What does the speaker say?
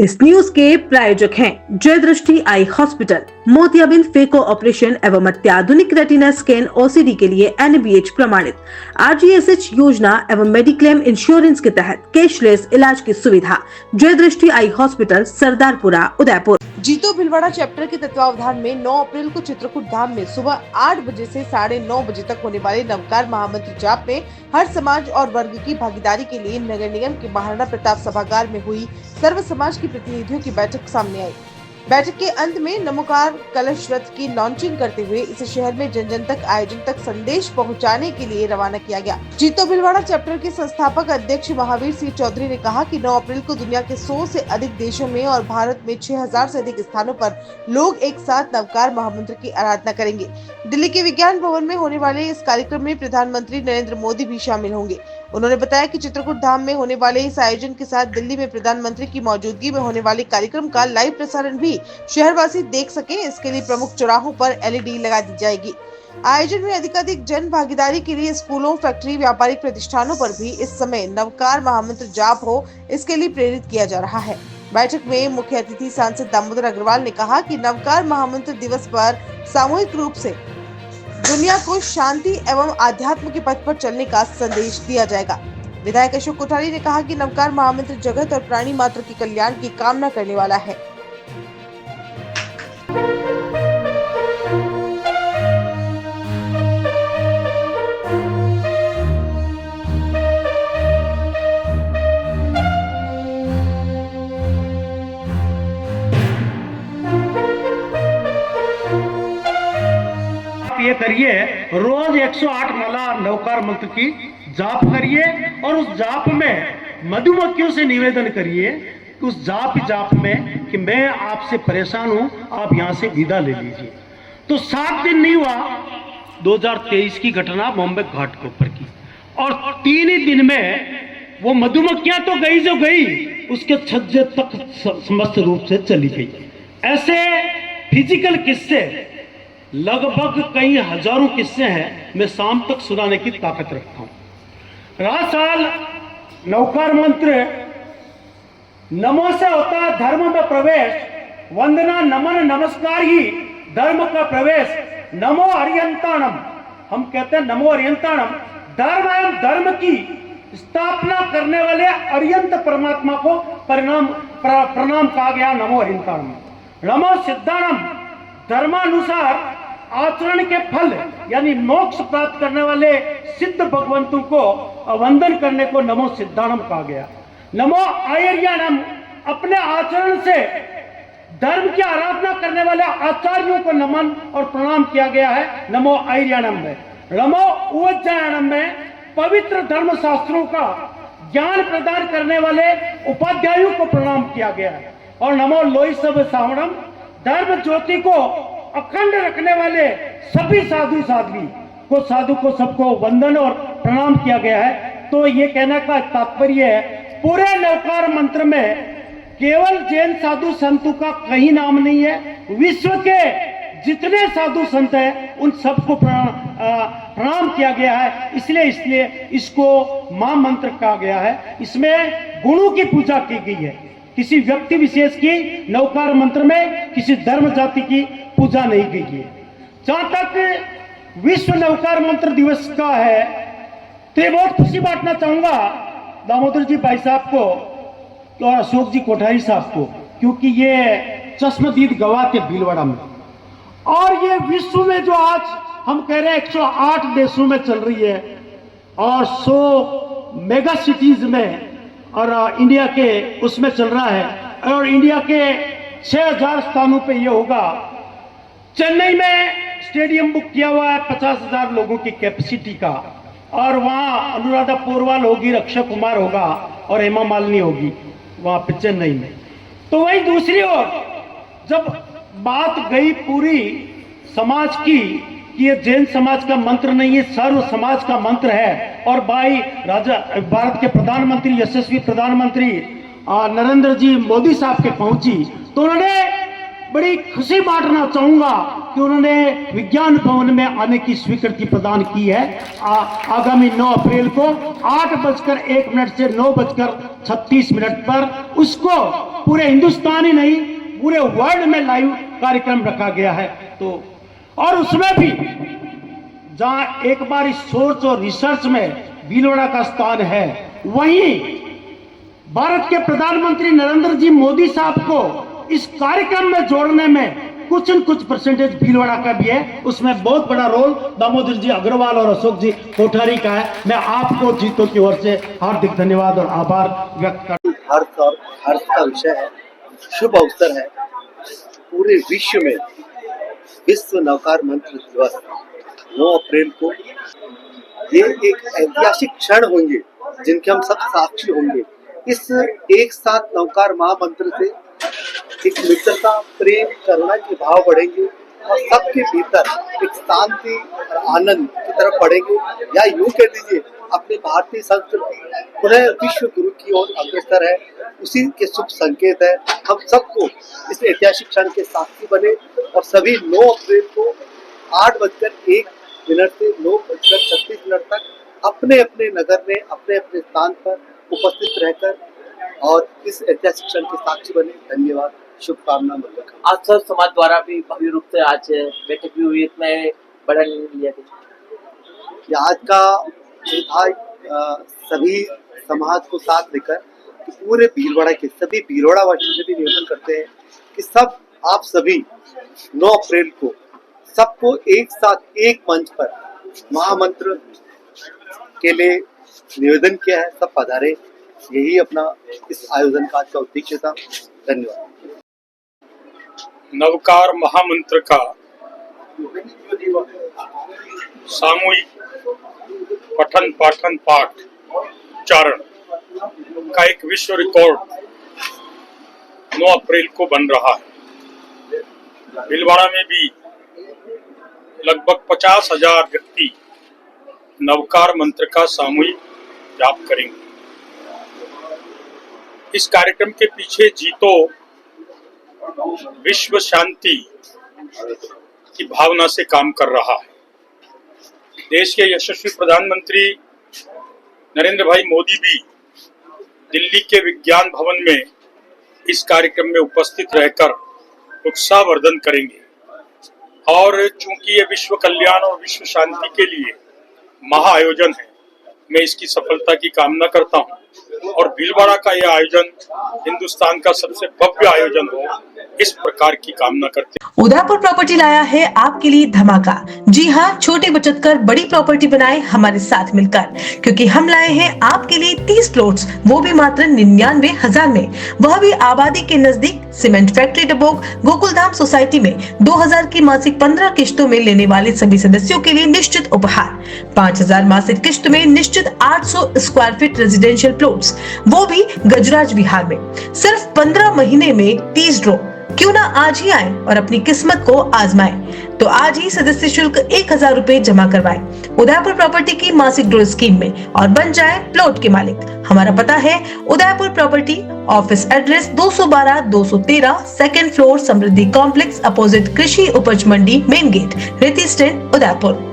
इस न्यूज के प्रायोजक हैं जय दृष्टि आई हॉस्पिटल, मोतियाबिंद फेको ऑपरेशन एवं अत्याधुनिक रेटिना स्कैन ओसीडी के लिए NABH प्रमाणित, RGSH योजना एवं मेडिक्लेम इंश्योरेंस के तहत कैशलेस इलाज की सुविधा। जय दृष्टि आई हॉस्पिटल, सरदारपुरा, उदयपुर। जीतो भिलवाड़ा चैप्टर के तत्वावधान में 9 अप्रैल को चित्रकूट धाम में सुबह 8 बजे से 9:30 बजे तक होने वाले नवकार महामंत्र जाप में हर समाज और वर्ग की भागीदारी के लिए नगर निगम के महाराणा प्रताप सभागार में हुई सर्व समाज की प्रतिनिधियों की बैठक सामने आई। बैठक के अंत में नमोकार कलश रथ की लॉन्चिंग करते हुए इसे शहर में जन जन तक आयोजन तक संदेश पहुंचाने के लिए रवाना किया गया। जीतो भिलवाड़ा चैप्टर के संस्थापक अध्यक्ष महावीर सिंह चौधरी ने कहा कि 9 अप्रैल को दुनिया के 100 से अधिक देशों में और भारत में 6000 से अधिक स्थानों पर लोग एक साथ नवकार महामंत्र की आराधना करेंगे। दिल्ली के विज्ञान भवन में होने वाले इस कार्यक्रम में प्रधानमंत्री नरेंद्र मोदी भी शामिल होंगे। उन्होंने बताया कि चित्रकूट धाम में होने वाले इस आयोजन के साथ दिल्ली में प्रधानमंत्री की मौजूदगी में होने वाले कार्यक्रम का लाइव प्रसारण भी शहरवासी देख सके, इसके लिए प्रमुख चौराहों पर LED लगा दी जाएगी। आयोजन में अधिकाधिक जन भागीदारी के लिए स्कूलों, फैक्ट्री, व्यापारिक प्रतिष्ठानों पर भी इस समय नवकार महामंत्र जाप हो, इसके लिए प्रेरित किया जा रहा है। बैठक में मुख्य अतिथि सांसद दामोदर अग्रवाल ने कहा कि नवकार महामंत्र दिवस पर सामूहिक रूप से दुनिया को शांति एवं आध्यात्म के पथ पर चलने का संदेश दिया जाएगा। विधायक अशोक कोठारी ने कहा कि नवकार महामंत्र जगत और प्राणी मात्र के कल्याण की कामना करने वाला है। ये करिए, रोज 108 माला नवकार मंत्र की जाप करिए और उस जाप में मधुमक्खियों से निवेदन करिए कि उस जाप में कि मैं आपसे परेशान हूं, आप यहां से विदा ले लीजिए। तो 7 दिन नहीं हुआ, 2023 की घटना बॉम्बे घाट के ऊपर की, और 3 ही दिन में वो मधुमक्खियां तो गई जो गई, उसके छज्जे तक समस्त रूप से चली गई। ऐसे फिजिकल किस्से लगभग कई हजारों किस्से हैं, मैं शाम तक सुनाने की ताकत रखता हूं। रात साल नवकार मंत्र नमो से होता है धर्म में प्रवेश, वंदना नमन नमस्कार ही धर्म का प्रवेश। नमो अरियंताणम, हम कहते हैं नमो अरियंताणम, धर्म एवं धर्म की स्थापना करने वाले अरियंत परमात्मा को प्रणाम कहा गया। नमो अरियंताणम। नमो सिद्धाणम, धर्मानुसार आचरण के फल यानी मोक्ष प्राप्त करने वाले सिद्ध भगवंतों को वंदन करने को नमो सिद्धाणम कहा गया। नमो आयर्याणम, अपने आचरण से धर्म की आराधना करने वाले आचार्यों को नमन और प्रणाम किया गया है। नमो आयर्याणम में। नमो उज्जयाणम में पवित्र धर्म शास्त्रों का ज्ञान प्रदान करने वाले उपाध्यायों को प्रणाम किया गया है। और नमो लोई सब सावणम, धर्म ज्योति को अखंड रखने वाले सभी साधु साध्वी को सबको वंदन और प्रणाम किया गया है। तो ये कहने का तात्पर्य है, पूरे नवकार मंत्र में केवल जैन साधु संतों का कहीं नाम नहीं है, विश्व के जितने साधु संत हैं उन सबको प्रणाम किया गया है। इसलिए इसको महामंत्र कहा गया है। इसमें गुणों की पूजा की गई है, किसी व्यक्ति विशेष की नवकार मंत्र में किसी धर्म जाति की पूजा नहीं की गई है। जहां तक विश्व नवकार मंत्र दिवस का है, तो ये बहुत खुशी बांटना चाहूंगा दामोदर जी भाई साहब को और अशोक जी कोठारी साहब को, क्योंकि ये चश्मदीद गवाह के भीलवाड़ा में, और ये विश्व में जो आज हम कह रहे हैं 108 देशों में चल रही है और 100 मेगा सिटीज में और इंडिया के उसमें चल रहा है, और इंडिया के 6000 स्थानों पे ये होगा। चेन्नई में स्टेडियम बुक किया हुआ है 50,000 लोगों की कैपेसिटी का, और वहां अनुराधा पोरवाल होगी, अक्षय कुमार होगा और हेमा मालिनी होगी वहां पे चेन्नई में। तो वही दूसरी ओर जब बात गई पूरी समाज की कि ये जैन समाज का मंत्र नहीं है, सर्व समाज का मंत्र है, और भाई भारत के प्रधानमंत्री, यशस्वी प्रधानमंत्री नरेंद्र जी मोदी साहब के पहुंची, तो उन्होंने बड़ी खुशी बांटना चाहूंगा कि उन्होंने विज्ञान भवन में आने की स्वीकृति प्रदान की है। आगामी 9 अप्रैल को 8:01 से 9:36 पर उसको पूरे हिंदुस्तान ही नहीं पूरे वर्ल्ड में लाइव कार्यक्रम रखा गया है। तो और उसमें भी जहां एक बार इस सोच और रिसर्च में भीलवाड़ा का स्थान है, वहीं भारत के प्रधानमंत्री नरेंद्र जी मोदी साहब को इस कार्यक्रम में जोड़ने में कुछ न कुछ परसेंटेज भीलवाड़ा का भी है। उसमें बहुत बड़ा रोल दामोदर जी अग्रवाल और अशोक जी कोठारी का है। मैं आपको जीतों की ओर से हार्दिक धन्यवाद और आभार व्यक्त करता हूं। हर्ष का विषय है, शुभ अवसर है। पूरे विश्व में विश्व नौकार मंत्र दिवस 9 अप्रैल को ये एक ऐतिहासिक क्षण होंगे जिनके हम सब साक्षी होंगे। इस एक साथ नौकार महामंत्र से एक मित्रता, प्रेम, करुणा के भाव बढ़ेंगे और सबके भीतर एक शांति और आनंद की तरफ बढ़ेंगे, या यूं कह दीजिए अपनी भारतीय संस्कृति पुनः विश्व गुरु की ओर अग्रसर है। उसी के शुभ संकेत है। हम सबको इस ऐतिहासिक क्षण के साक्षी बने और सभी 9 अप्रैल को 8:01 से 9:36 तक अपने अपने नगर में अपने अपने स्थान पर उपस्थित रहकर और इस ऐतिहासिक क्षण के साक्षी बने। धन्यवाद, शुभकामना, मंगल। आज सब समाज द्वारा भी भव्य रूप से आज बैठक भी हुई, इसमें बड़ा निर्णय लिया गया। आज का जो था सभी समाज को साथ लेकर कि पूरे भीलवाड़ा के सभी भीलवाड़ा वासियों से भी निवेदन करते हैं कि सब आप सभी 9 अप्रैल को सबको एक साथ एक मंच पर महामंत्र के लिए निवेदन किया है। सब पधारे, यही अपना इस आयोजन का आज का उद्देश्य था। धन्यवाद। नवकार महामंत्र का सामूहिक पठन पाठन पाठ उच्चारण का एक विश्व रिकॉर्ड 9 अप्रैल को बन रहा है। भीलवाड़ा में भी लगभग 50,000 व्यक्ति नवकार मंत्र का सामूहिक जाप करेंगे। इस कार्यक्रम के पीछे जीतो विश्व शांति की भावना से काम कर रहा है। देश के यशस्वी प्रधानमंत्री नरेंद्र भाई मोदी भी दिल्ली के विज्ञान भवन में इस कार्यक्रम में उपस्थित रहकर उत्साहवर्धन करेंगे। और चूंकि ये विश्व कल्याण और विश्व शांति के लिए महाआयोजन है, मैं इसकी सफलता की कामना करता हूं और भीलवाड़ा का यह आयोजन हिंदुस्तान का सबसे भव्य आयोजन हो, इस प्रकार की कामना करते हैं। उदयपुर प्रॉपर्टी लाया है आपके लिए धमाका। जी हाँ, छोटे बचत कर बड़ी प्रॉपर्टी बनाए हमारे साथ मिलकर, क्योंकि हम लाए हैं आपके लिए 30 प्लॉट्स, वो भी मात्र 99,000 में, वह भी आबादी के नजदीक, cement factory Dabok, Gokuldham society में। 2000 की मासिक 15 किश्तों में लेने वाले सभी सदस्यों के लिए निश्चित उपहार। 5000 मासिक किश्त में निश्चित 800 स्क्वायर फीट रेजिडेंशियल प्लॉट्स, वो भी गजराज विहार में। सिर्फ 15 महीने में 30 ड्रॉ। क्यों ना आज ही आए और अपनी किस्मत को आजमाएं। तो आज ही सदस्य शुल्क 1000 रुपए जमा करवाएं उदयपुर प्रॉपर्टी की मासिक ड्रॉ स्कीम में और बन जाए प्लॉट के मालिक। हमारा पता है Udaipur property, office address 212-213, second floor, Samriddhi complex, opposite Krishi Upaj Mandi, main gate, Reti stand, Udaipur.